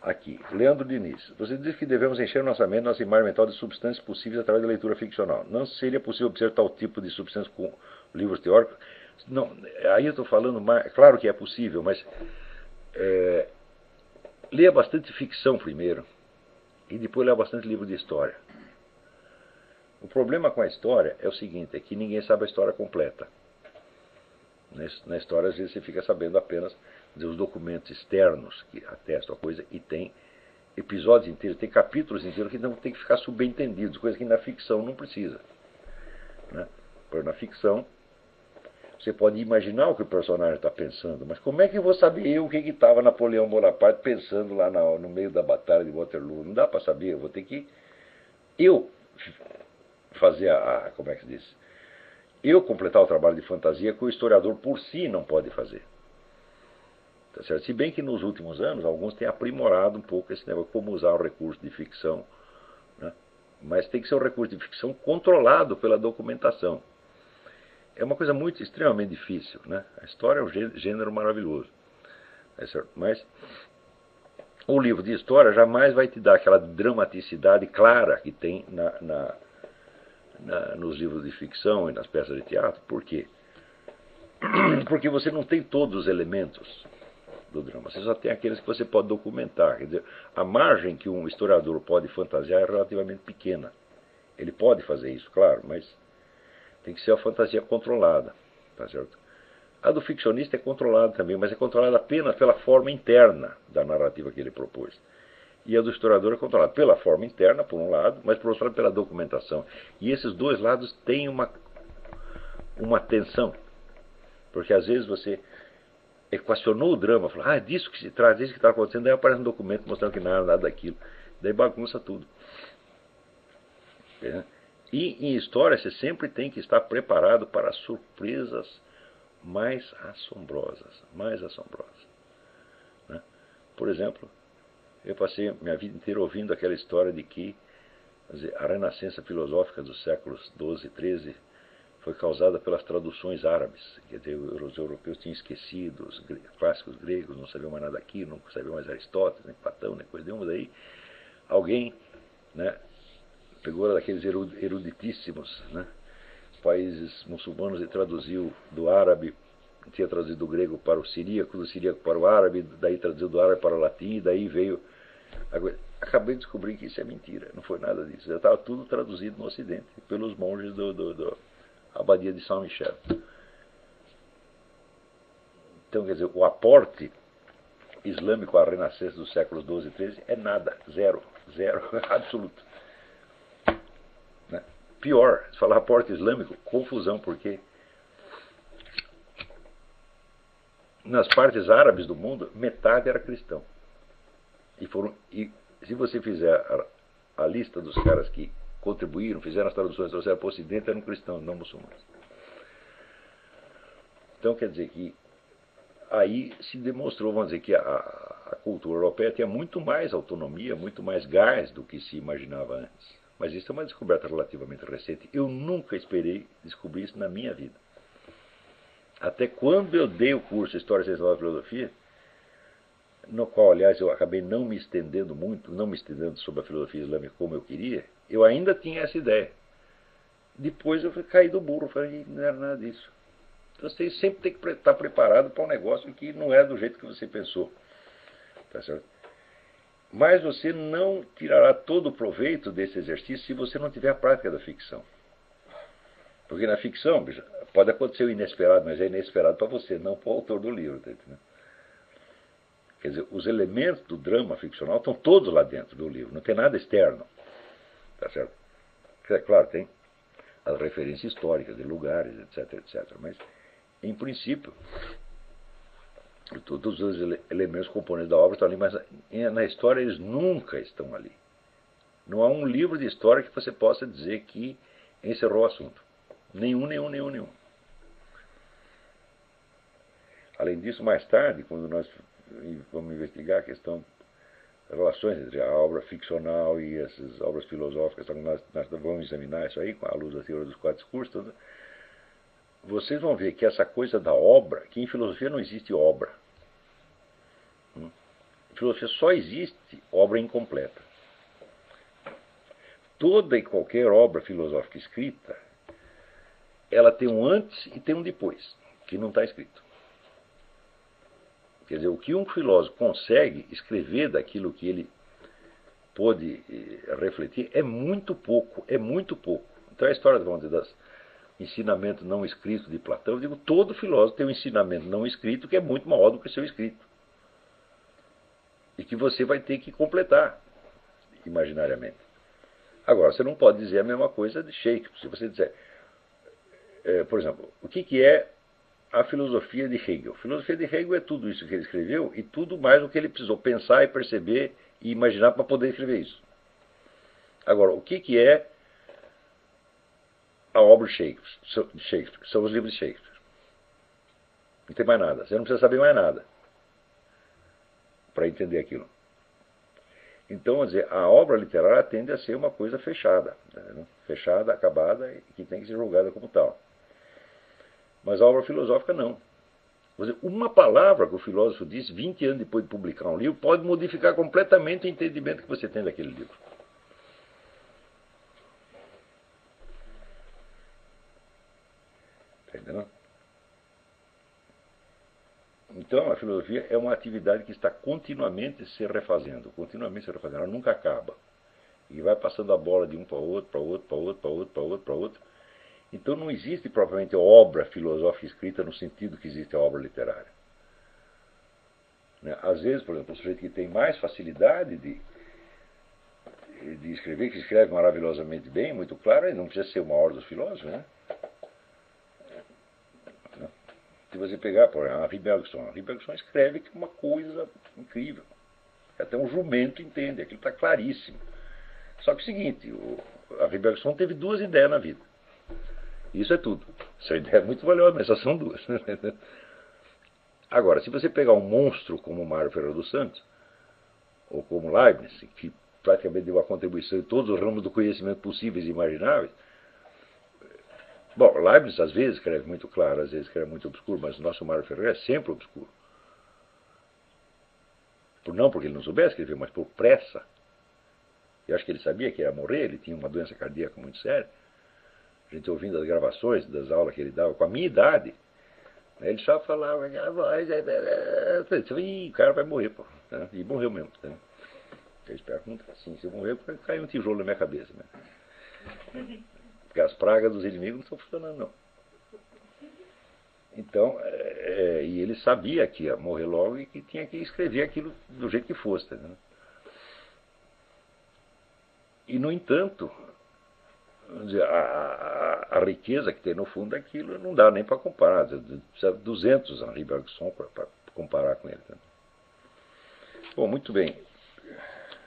Aqui, Leandro Diniz. Você diz que devemos encher nossa mente, nossa imagem mental de substâncias possíveis através da leitura ficcional. Não seria possível obter tal tipo de substância com livros teóricos? Não, aí eu estou falando mais. Claro que é possível, mas leia bastante ficção primeiro e depois leia bastante livro de história. O problema com a história é o seguinte, é que ninguém sabe a história completa. Na história, às vezes, você fica sabendo apenas dos documentos externos que atestam a coisa e tem episódios inteiros, tem capítulos inteiros que não tem que ficar subentendidos, coisa que na ficção não precisa. Né? Porque na ficção, você pode imaginar o que o personagem está pensando, mas como é que eu vou saber o que estava Napoleão Bonaparte pensando lá no meio da batalha de Waterloo? Não dá para saber, eu vou ter que fazer como é que se diz? Eu completar o trabalho de fantasia que o historiador por si não pode fazer. Tá certo? Se bem que nos últimos anos alguns têm aprimorado um pouco esse negócio, como usar o recurso de ficção. Né? Mas tem que ser um recurso de ficção controlado pela documentação. É uma coisa extremamente difícil. Né? A história é um gênero maravilhoso. Tá certo? Mas o livro de história jamais vai te dar aquela dramaticidade clara que tem nos livros de ficção e nas peças de teatro. Por quê? Porque você não tem todos os elementos do drama, você só tem aqueles que você pode documentar. Quer dizer, a margem que um historiador pode fantasiar é relativamente pequena. Ele pode fazer isso, claro, mas tem que ser a fantasia controlada. Tá certo? A do ficcionista é controlada também, mas é controlada apenas pela forma interna da narrativa que ele propôs. E a do historiador é controlada pela forma interna, por um lado, mas por outro lado pela documentação. E esses dois lados têm uma tensão. Porque às vezes você equacionou o drama, falou, é disso que se trata, disso que está acontecendo, daí aparece um documento mostrando que nada daquilo. Daí bagunça tudo. E em história você sempre tem que estar preparado para surpresas mais assombrosas. Mais assombrosas. Né? Por exemplo, eu passei minha vida inteira ouvindo aquela história de que a renascença filosófica dos séculos XII e XIII foi causada pelas traduções árabes. Quer dizer, os europeus tinham esquecido os clássicos gregos, não sabiam mais nada daquilo, não sabiam mais Aristóteles, nem Platão, nem coisa nenhuma. Daí alguém, né, pegou daqueles eruditíssimos, né, países muçulmanos e traduziu do árabe, tinha traduzido do grego para o siríaco, do siríaco para o árabe, daí traduziu do árabe para o latim, e daí veio... Acabei de descobrir que isso é mentira, não foi nada disso. Já estava tudo traduzido no Ocidente, pelos monges da Abadia de São Michel. Então, quer dizer, o aporte islâmico à renascença dos séculos XII e XIII é nada, zero, absoluto. Né? Pior, se falar aporte islâmico, confusão, porque nas partes árabes do mundo, metade era cristão. E se você fizer a lista dos caras que contribuíram, fizeram as traduções, trouxeram para o Ocidente, eram cristãos, não muçulmanos. Então quer dizer que aí se demonstrou, vamos dizer, que a cultura europeia tinha muito mais autonomia, muito mais gás do que se imaginava antes. Mas isso é uma descoberta relativamente recente. Eu nunca esperei descobrir isso na minha vida. Até quando eu dei o curso História, Ciência e Filosofia, no qual, aliás, eu acabei não me estendendo sobre a filosofia islâmica como eu queria, eu ainda tinha essa ideia. Depois eu caí do burro, falei, não era nada disso. Então você sempre tem que estar preparado para um negócio que não é do jeito que você pensou. Tá certo? Mas você não tirará todo o proveito desse exercício se você não tiver a prática da ficção. Porque na ficção, pode acontecer o inesperado, mas é inesperado para você, não para o autor do livro. Tá entendendo? Quer dizer, os elementos do drama ficcional estão todos lá dentro do livro, não tem nada externo. Tá certo? Claro, tem as referências históricas de lugares, etc. Mas, em princípio, todos os elementos componentes da obra estão ali, mas na história eles nunca estão ali. Não há um livro de história que você possa dizer que encerrou o assunto. Nenhum. Além disso, mais tarde, quando nós vamos investigar a questão das relações entre a obra ficcional e essas obras filosóficas, nós vamos examinar isso aí com a luz da teoria dos quatro discursos, vocês vão ver que essa coisa da obra, que em filosofia não existe obra. Em filosofia só existe obra incompleta. Toda e qualquer obra filosófica escrita, ela tem um antes e tem um depois, que não está escrito. Quer dizer, o que um filósofo consegue escrever daquilo que ele pôde refletir é muito pouco, é muito pouco. Então a história, vamos dizer, das ensinamento não escrito de Platão, eu digo, todo filósofo tem um ensinamento não escrito que é muito maior do que o seu escrito. E que você vai ter que completar, imaginariamente. Agora, você não pode dizer a mesma coisa de Shakespeare. Se você disser, por exemplo, o que é a filosofia de Hegel? A filosofia de Hegel é tudo isso que ele escreveu e tudo mais o que ele precisou pensar e perceber e imaginar para poder escrever isso. Agora, o que é a obra de Shakespeare? São os livros de Shakespeare. Não tem mais nada. Você não precisa saber mais nada para entender aquilo. Então, vamos dizer, a obra literária tende a ser uma coisa fechada. Né? Fechada, acabada e que tem que ser julgada como tal. Mas a obra filosófica não. Dizer, uma palavra que o filósofo diz 20 anos depois de publicar um livro pode modificar completamente o entendimento que você tem daquele livro. Está entendendo? Então, a filosofia é uma atividade que está continuamente se refazendo, ela nunca acaba. E vai passando a bola de um para outro, para outro, para outro, para outro, para outro, para outro. Então não existe propriamente obra filosófica escrita no sentido que existe a obra literária. Às vezes, por exemplo, o sujeito que tem mais facilidade de escrever, que escreve maravilhosamente bem, muito claro, ele não precisa ser o maior dos filósofos, né? Se você pegar, por exemplo, Henri Bergson escreve que é uma coisa incrível. Até um jumento entende, aquilo está claríssimo. Só que é o seguinte, Henri Bergson teve duas ideias na vida. Isso é tudo. Essa ideia é muito valiosa, mas só são duas. Agora, se você pegar um monstro como Mário Ferreira dos Santos, ou como Leibniz, que praticamente deu uma contribuição em todos os ramos do conhecimento possíveis e imagináveis, bom, Leibniz às vezes escreve muito claro, às vezes escreve muito obscuro, mas o nosso Mário Ferreira é sempre obscuro. Não porque ele não soubesse escrever, mas por pressa. Eu acho que ele sabia que ia morrer, ele tinha uma doença cardíaca muito séria. A gente ouvindo as gravações das aulas que ele dava, com a minha idade, ele só falava, a voz, o cara vai morrer, pô. E morreu mesmo. Eu espero que não tá assim, se eu morrer, vai cair um tijolo na minha cabeça. Né? Porque as pragas dos inimigos não estão funcionando, não. Então, e ele sabia que ia morrer logo e que tinha que escrever aquilo do jeito que fosse. Né? E, no entanto, a riqueza que tem no fundo daquilo não dá nem para comparar. Precisa de 200 Henri Bergson para comparar com ele. Né? Bom, muito bem.